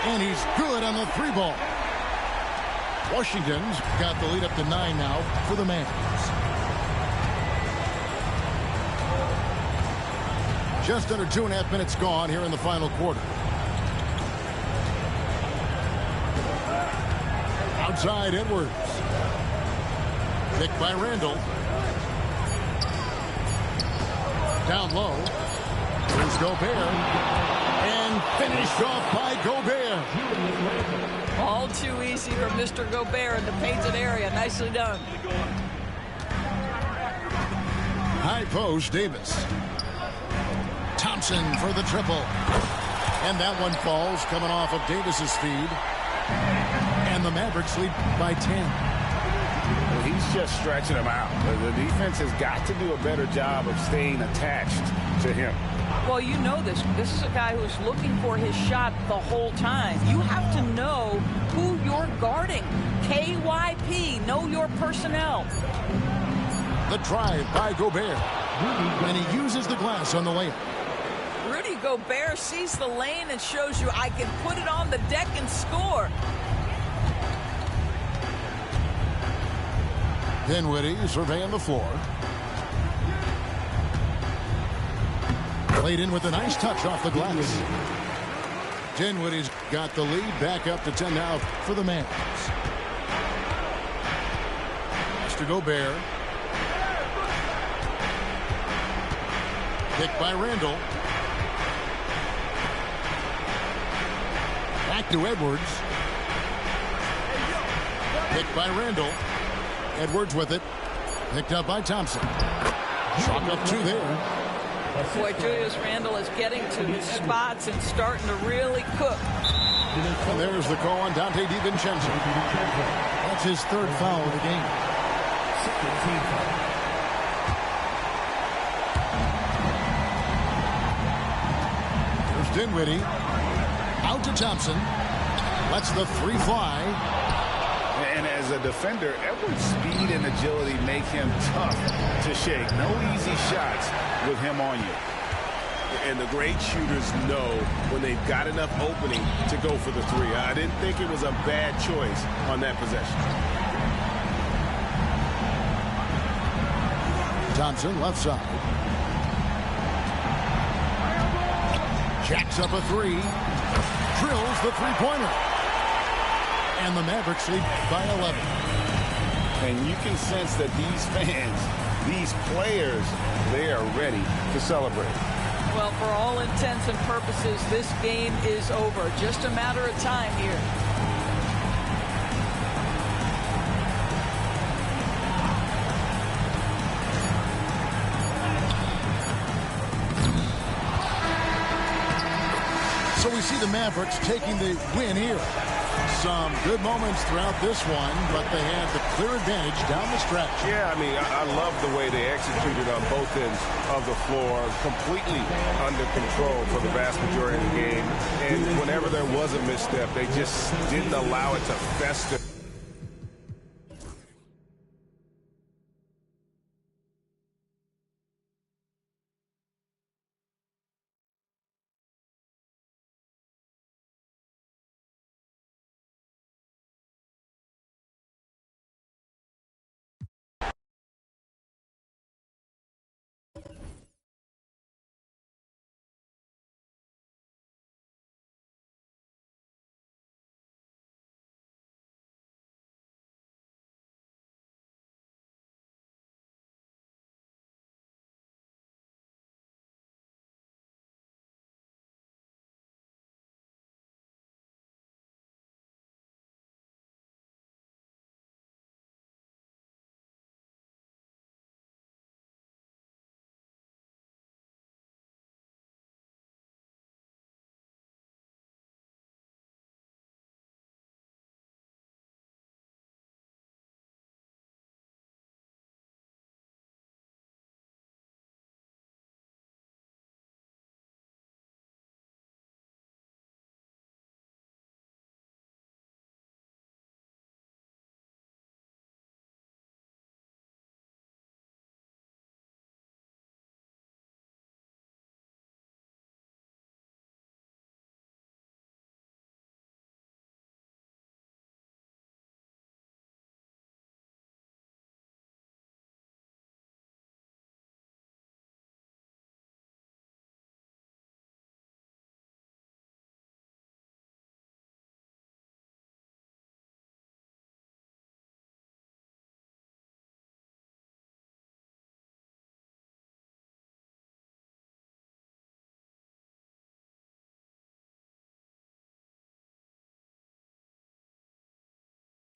And he's good on the 3-ball. Washington's got the lead up to 9 now for the Mavs. Just under 2.5 minutes gone here in the final quarter. Outside Edwards. Picked by Randall. Down low. Here's Gobert. And finished off by Gobert. All too easy for Mr. Gobert in the painted area. Nicely done. High post, Davis. Thompson for the triple. And that one falls, coming off of Davis's feed. And the Mavericks lead by 10. Well, he's just stretching him out. The defense has got to do a better job of staying attached to him. Well, you know this. This is a guy who's looking for his shot the whole time. You have to know who you're guarding. KYP, know your personnel. The drive by Gobert. And he uses the glass on the layup. Rudy Gobert sees the lane and shows you I can put it on the deck and score. Dinwiddie surveying the floor. Played in with a nice touch off the glass. Dinwiddie's got the lead, back up to 10 now for the Mavs. Mr. Gobert. Picked by Randall. Back to Edwards. Picked by Randall. Edwards with it. Picked up by Thompson. Chalk up two there. Boy, Julius Randle is getting to his spots and starting to really cook. And there's the call on Dante DiVincenzo. That's his third foul of the game. There's Dinwiddie. Out to Thompson. Lets the three fly. And as a defender, Edwards' speed and agility make him tough to shake. No easy shots with him on you. And the great shooters know when they've got enough opening to go for the three. I didn't think it was a bad choice on that possession. Thompson left side. Jacks up a three. Drills the three-pointer. And the Mavericks lead by 11. And you can sense that these fans, these players, they are ready to celebrate. Well, for all intents and purposes, this game is over. Just a matter of time here. So we see the Mavericks taking the win here. Some good moments throughout this one, but they had the clear advantage down the stretch. Yeah, I mean, I love the way they executed on both ends of the floor, completely under control for the vast majority of the game. And whenever there was a misstep, they just didn't allow it to fester.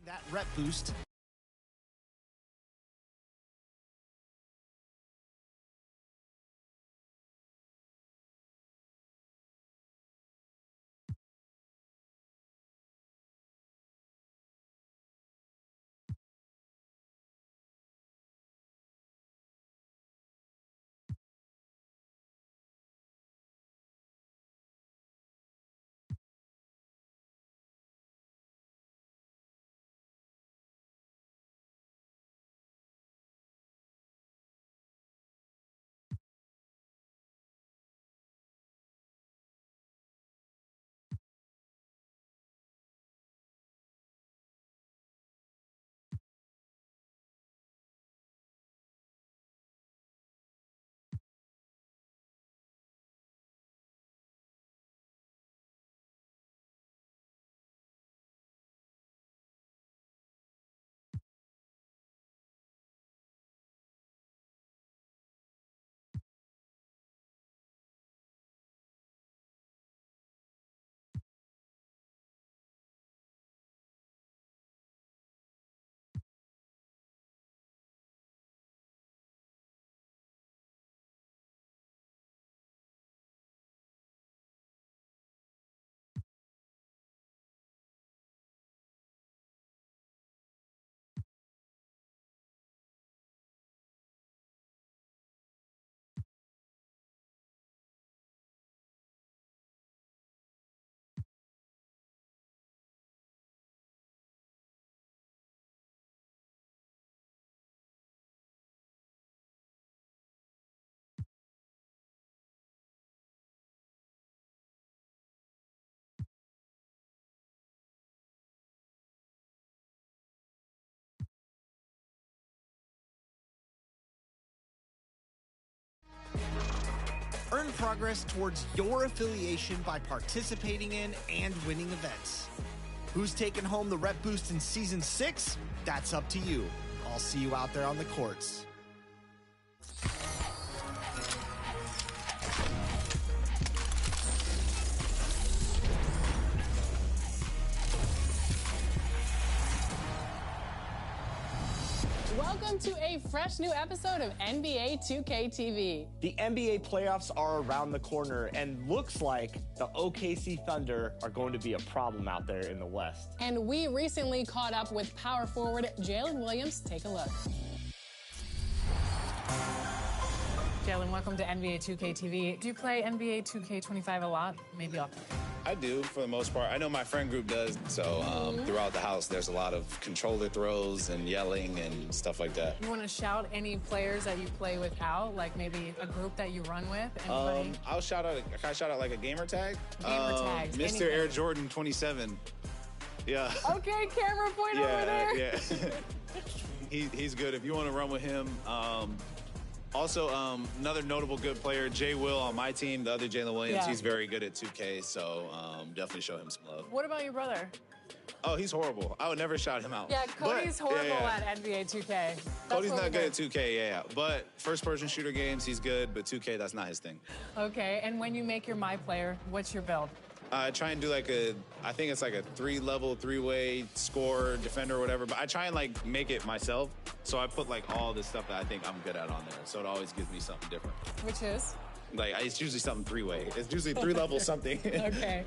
That rep boost. Earn progress towards your affiliation by participating in and winning events. Who's taking home the rep boost in Season 6? That's up to you. I'll see you out there on the courts. Welcome to a fresh new episode of NBA 2K25. The NBA playoffs are around the corner, and looks like the OKC Thunder are going to be a problem out there in the West. And we recently caught up with power forward Jalen Williams. Take a look. Jalen, welcome to NBA 2K25. Do you play NBA 2K25 a lot? Maybe often. I do, for the most part. I know my friend group does, so throughout the house, there's a lot of controller throws and yelling and stuff like that. You want to shout any players that you play with out, like maybe a group that you run with? And I'll shout out, can I shout out like a gamer tag? Gamer tags, Mr. anything. Air Jordan 27. Yeah. Okay, camera point over there. Yeah. He's good. If you want to run with him. Also, another notable good player, Jay Will on my team, the other Jalen Williams. Yeah. He's very good at 2K, so definitely show him some love. What about your brother? Oh, he's horrible. I would never shout him out. Yeah, Cody's horrible at NBA 2K. That's Cody's not good at 2K, yeah. But first-person shooter games, he's good. But 2K, that's not his thing. Okay, and when you make your My Player, what's your build? I try and do like I think it's like a 3-level, 3-way scorer, defender, or whatever. But I try and like make it myself. So I put like all the stuff that I think I'm good at on there. So it always gives me something different. Which is? Like, it's usually something 3-way. It's usually 3-level something. Okay.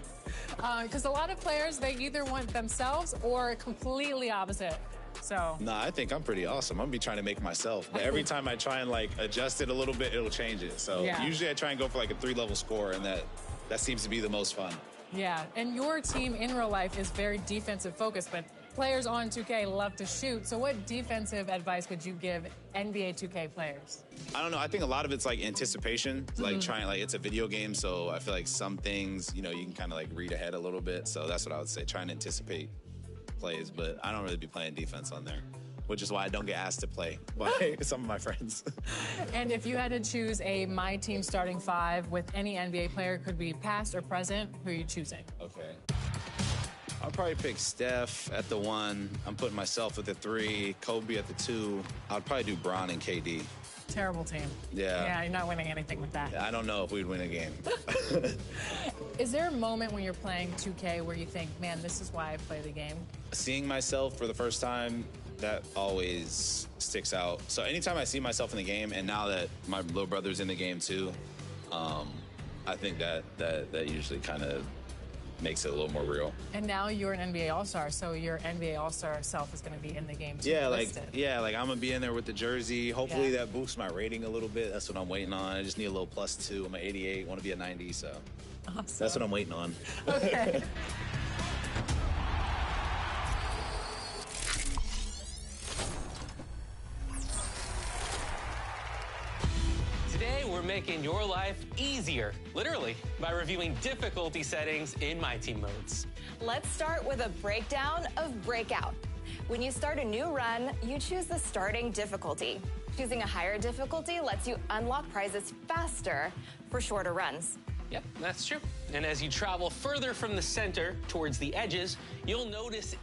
Because a lot of players, they either want themselves or completely opposite. So. Nah, I think I'm pretty awesome. I'm gonna be trying to make myself. But every time I try and like adjust it a little bit, it'll change it. So usually I try and go for like a 3-level score, and that seems to be the most fun. Yeah, and your team in real life is very defensive focused, but players on 2K love to shoot. So what defensive advice would you give NBA 2K players? I don't know. I think a lot of it's like anticipation, like trying, like it's a video game. So I feel like some things, you can kind of like read ahead a little bit. So that's what I would say, trying to anticipate plays. But I don't really be playing defense on there, which is why I don't get asked to play by some of my friends. And if you had to choose a My Team starting 5 with any NBA player, could be past or present, who are you choosing? Okay. I'll probably pick Steph at the 1. I'm putting myself at the 3, Kobe at the 2. I'd probably do Bron and KD. Terrible team. Yeah. Yeah, you're not winning anything with that. I don't know if we'd win a game. Is there a moment when you're playing 2K where you think, man, this is why I play the game? Seeing myself for the first time, that always sticks out. So anytime I see myself in the game, and now that my little brother's in the game too, I think that usually kind of makes it a little more real. And now you're an NBA All-Star, so your NBA All-Star self is going to be in the game too. Yeah, listed. like I'm gonna be in there with the jersey. Hopefully that boosts my rating a little bit. That's what I'm waiting on. I just need a little +2. I'm an 88, want to be a 90, so awesome. That's what I'm waiting on. Okay. Today, we're making your life easier, literally, by reviewing difficulty settings in My Team modes. Let's start with a breakdown of Breakout. When you start a new run, you choose the starting difficulty. Choosing a higher difficulty lets you unlock prizes faster for shorter runs. Yep, that's true. And as you travel further from the center towards the edges, you'll notice in